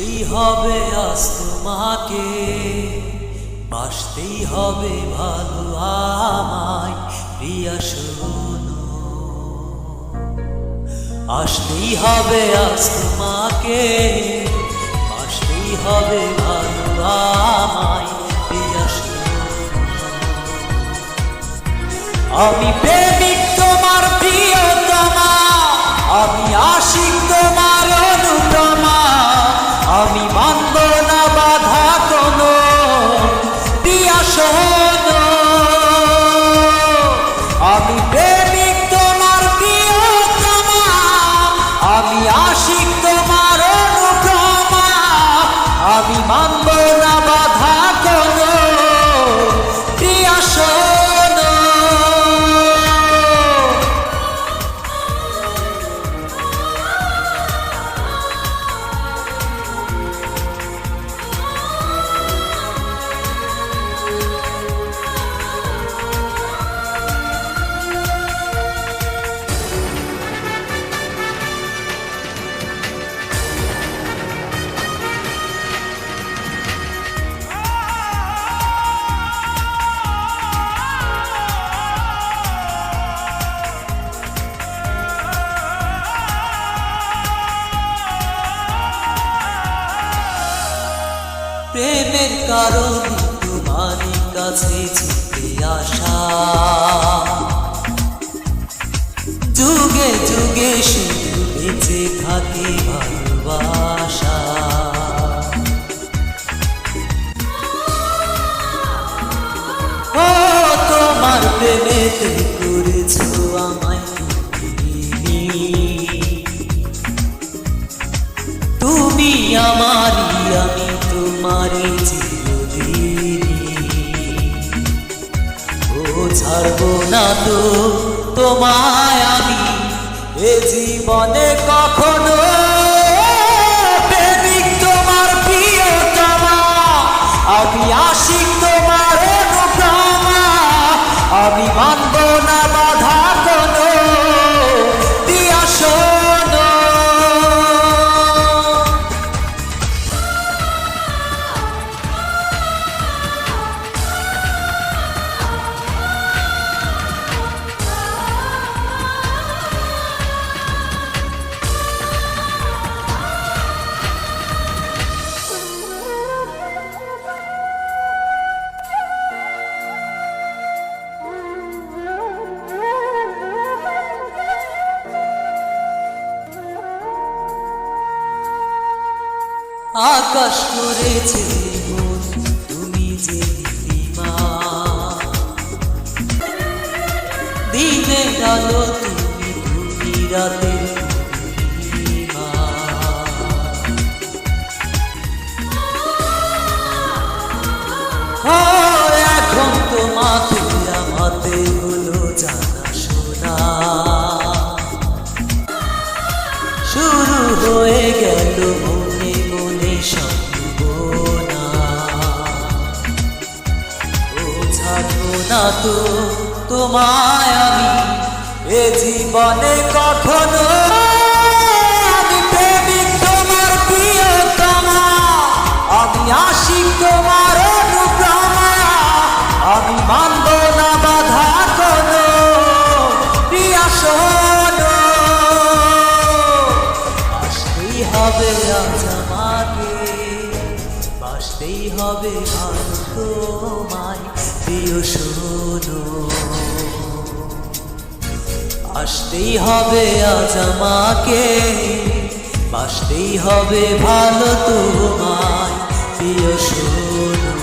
বাসতেই হবে আজ তোমাকে, বাসতেই হবে ভালো আমায় প্রিয়া শোনো। আসতেই হবে আজ তোমাকে, বাসতেই হবে ভালো আমায় প্রিয়া শোনো। আমি প্রেমিক তোমার প্রিয়তমা, আমি আশিক তোমার অনুপমা, আমি মানব না বাধা কোনো প্রিয়া শোনো। আমি প্রেমিক তোমার প্রিয়তমা, আমি আশিক তোমার অনুপমা, আমি মানব না বাধা কোনো প্রিয়া শোনো। প্রেমের কারণে তোমার কাছে ছুটে আসা, যুগে যুগে শুধু বেঁচে থাকে ভালোবাসা। ও তোমার প্রেমেতে করেছো আমায় তুমি আমারই, আমি তোমারই চিরদিন। ও ছাড়বো না তো তোমায় আমি এ জীবনে কখনো। প্রেমিক তোমার প্রিয়তমা, আমি আশিক তোমার অনুপমা, আমি মানব না বাধা কোনো প্রিয়া শোনো। আকাশ করেছে মন তুমি যে নীলিমা, দিনের আলো তুমি, তুমি রাতের পূর্ণিমা। এখন তোমাকে আমাদের হলো জানা শোনা, শুরু হয়ে গেল মনে মনে সম্ভাবনা। ও ছাড়বো না তো তোমায় আমি এ জীবনে কখনো। আমি প্রেমিক তোমার প্রিয়তমা, আমি আশিক তোমার অনুপমা, আমি মানব না বাধা কোনো প্রিয়া শোনো। আসতেই হবে আজ আমাকে, বাসতেই হবে ভালো তোমায় প্রিয় শোনো। আসতেই হবে আজ আমাকে, বাসতেই হবে ভালো তোমায় প্রিয় শোনো।